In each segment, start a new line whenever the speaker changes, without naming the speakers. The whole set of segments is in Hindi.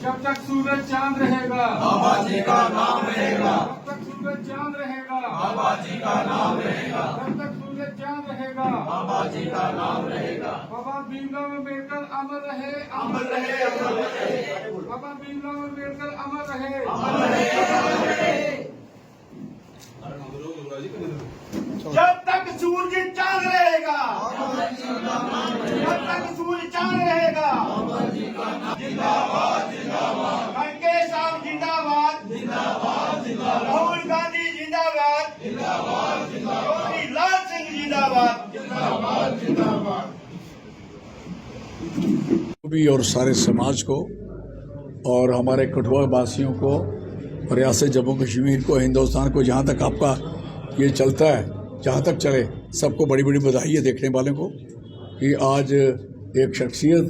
जब तक सूरज चांद रहेगा
बाबा जी का नाम रहेगा,
जब तक सूरज चांद रहेगा
बाबा जी का नाम रहेगा,
जब तक सूरज चांद रहेगा
बाबा जी का नाम रहेगा।
बाबा भीमराव अम्बेडकर अमर रहे
अमर रहे, अमर रहे,
बाबा भीमराव अम्बेडकर अमर रहे
अमर रहे, अमर रहे।
जब तक सूरज चांद रहेगा, जब तक सूरज चांद रहेगा,
जिंदाबाद जिंदाबाद
लंकेश साहब जिंदाबाद,
जिंदाबाद जिंदाबाद
राहुल गांधी जिंदाबाद,
जिंदाबाद जिंदाबाद
लाल सिंह जिंदाबाद।
जिंदाबाद जिंदाबाद।
भी और सारे समाज को और हमारे कठुआ वासियों को, रियासत जम्मू कश्मीर को, हिंदुस्तान को, जहाँ तक आपका ये चलता है, जहाँ तक चले, सबको बड़ी बड़ी बधाई है देखने वाले को कि आज एक शख्सियत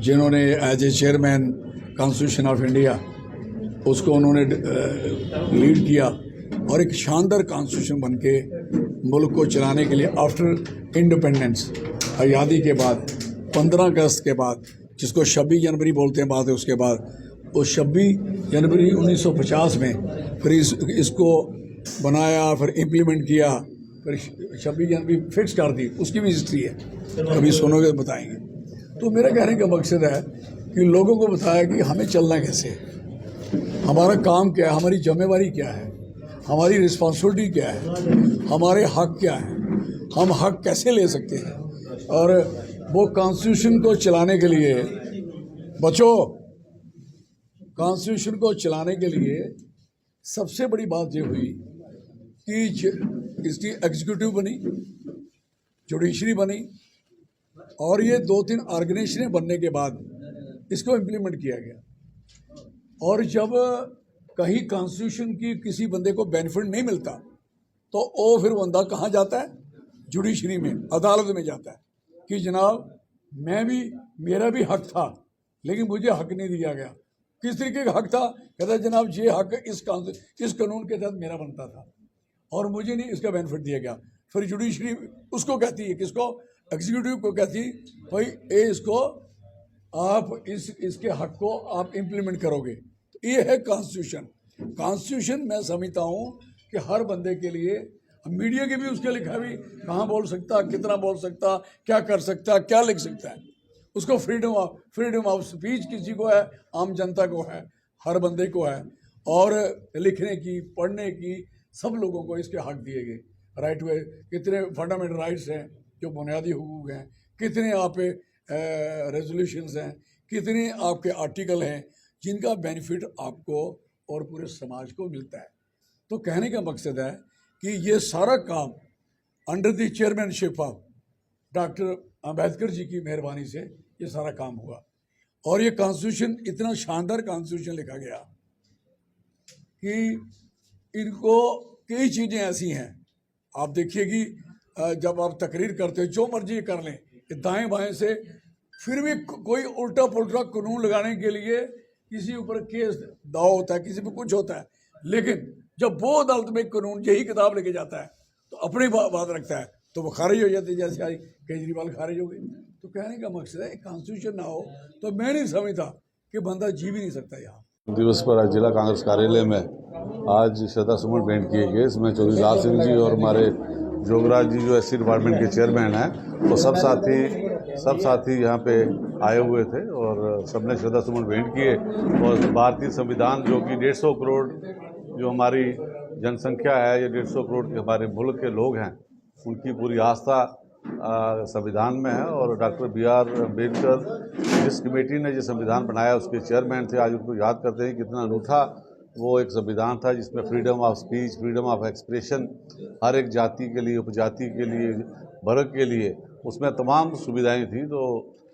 जिन्होंने as a chairman constitution of India उसको उन्होंने लीड किया और एक शानदार कॉन्स्टिट्यूशन बन के मुल्क को चलाने के लिए आफ्टर इंडिपेंडेंस, आज़ादी के बाद 15 अगस्त के बाद, जिसको 26 जनवरी बोलते हैं बाद है, उसके बाद वो 26 जनवरी 1950 में फिर इसको बनाया, फिर इम्प्लीमेंट किया, फिर 26 जनवरी फिक्स कर दी, उसकी भी हिस्ट्री है, कभी सुनोगे तो बताएंगे। तो मेरा कहने का मकसद है कि लोगों को बताया कि हमें चलना कैसे है, हमारा काम क्या है, हमारी जिम्मेवारी क्या है, हमारी रिस्पॉन्सिबिलिटी क्या है, हमारे हक क्या है, हम हक कैसे ले सकते हैं। और वो कॉन्स्टिट्यूशन को चलाने के लिए कॉन्स्टिट्यूशन को चलाने के लिए सबसे बड़ी बात ये हुई कि इसकी एग्जीक्यूटिव बनी, जुडिशरी बनी, और ये 2-3 ऑर्गेनाइजेशनें बनने के बाद इसको इम्प्लीमेंट किया गया। और जब कहीं कॉन्स्टिट्यूशन की किसी बंदे को बेनिफिट नहीं मिलता तो वो फिर बंदा कहाँ जाता है? जुडिशरी में, अदालत में जाता है कि जनाब मेरा भी हक था लेकिन मुझे हक नहीं दिया गया। किस तरीके का हक था? कहता है जनाब ये हक इस कानून के तहत मेरा बनता था और मुझे नहीं इसका बेनिफिट दिया गया। फिर जुडिशरी उसको कहती है, किसको? एग्जीक्यूटिव को कहती भाई इसको आप इसके हक को आप इम्प्लीमेंट करोगे। तो ये है कॉन्स्टिट्यूशन मैं समझता हूँ कि हर बंदे के लिए, मीडिया के भी उसके लिखा भी, कहाँ बोल सकता, कितना बोल सकता, क्या कर सकता, क्या लिख सकता है, उसको फ्रीडम ऑफ स्पीच किसी को है, आम जनता को है, हर बंदे को है, और लिखने की, पढ़ने की, सब लोगों को इसके हक दिए गए। राइट वे कितने फंडामेंटल राइट्स हैं जो बुनियादी हुकूक हैं, कितने आप रेजोल्यूशंस हैं, कितने आपके आर्टिकल हैं जिनका बेनिफिट आपको और पूरे समाज को मिलता है। तो कहने का मकसद है कि ये सारा काम under the chairmanship of doctor Ambedkar ji की मेहरबानी से ये सारा काम हुआ। और ये कॉन्स्टिट्यूशन, इतना शानदार कॉन्स्टिट्यूशन लिखा गया कि इनको कई चीज़ें ऐसी हैं, आप देखिए कि जब आप तकरीर करते हो जो मर्जी कर लें दाएं बाएं से, फिर भी कोई उल्टा पुल्टा कानून लगाने के लिए किसी ऊपर केस दाव होता है, किसी पे कुछ होता है, लेकिन जब वो अदालत में कानून यही किताब लेके जाता है तो अपनी बात रखता है तो वो खारिज हो जाती है, जैसे आज केजरीवाल खारिज हो गई। तो कहने का मकसद है कॉन्स्टिट्यूशन ना हो तो मैं नहीं समझता कि बंदा जी भी नहीं सकता। यहाँ
दिवस पर आज जिला कांग्रेस कार्यालय में आज श्रद्धा सुमन भेंट किए गए। इसमें चौधरी लाल सिंह जी और हमारे जोगराज जी जो एससी डिपार्टमेंट के चेयरमैन हैं, तो सब साथी यहाँ पे आए हुए थे और सबने श्रद्धा सुमन भेंट किए। और भारतीय संविधान जो कि 150 करोड़ जो हमारी जनसंख्या है, ये 150 करोड़ के हमारे मुल्क के लोग हैं, उनकी पूरी आस्था संविधान में है। और डॉक्टर BR अम्बेडकर जिस कमेटी ने जो संविधान बनाया उसके चेयरमैन थे, आज उनको याद करते हैं कितना अनूठा वो एक संविधान था जिसमें freedom of speech, freedom of expression, हर एक जाति के लिए, उपजाति के लिए, वर्ग के लिए उसमें तमाम सुविधाएं थी। तो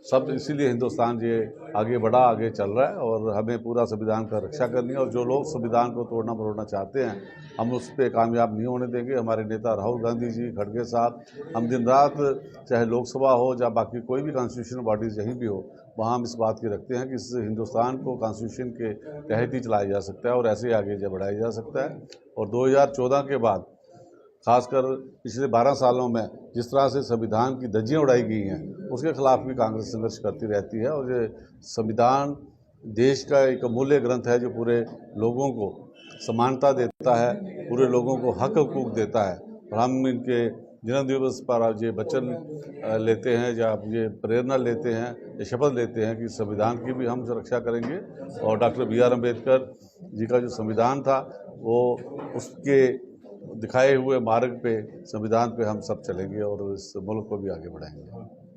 सब इसीलिए हिंदुस्तान ये आगे बढ़ा, आगे चल रहा है और हमें पूरा संविधान का रक्षा करनी है। और जो लोग संविधान को तोड़ना मरोड़ना चाहते हैं, हम उस पर कामयाब नहीं होने देंगे। हमारे नेता राहुल गांधी जी, खड़गे साहब, हम दिन रात चाहे लोकसभा हो या बाकी कोई भी कॉन्स्टिट्यूशन बॉडीज यहीं भी हो, वहाँ हम इस बात की रखते हैं कि इस हिंदुस्तान को कॉन्स्टिट्यूशन के तहत ही चलाया जा सकता है और ऐसे आगे बढ़ाया जा सकता है। और 2014 के बाद खासकर पिछले 12 सालों में जिस तरह से संविधान की धज्जियां उड़ाई गई हैं, उसके खिलाफ भी कांग्रेस संघर्ष करती रहती है। और ये संविधान देश का एक अमूल्य ग्रंथ है जो पूरे लोगों को समानता देता है, पूरे लोगों को हक हकूक देता है। और हम इनके जन्मदिवस पर आज ये वचन लेते हैं या ये प्रेरणा लेते हैं, ये शपथ लेते हैं कि संविधान की भी हम सुरक्षा करेंगे और डॉक्टर B.R. अम्बेडकर जी का जो संविधान था वो उसके दिखाए हुए मार्ग पे, संविधान पे हम सब चलेंगे और इस मुल्क को भी आगे बढ़ाएंगे।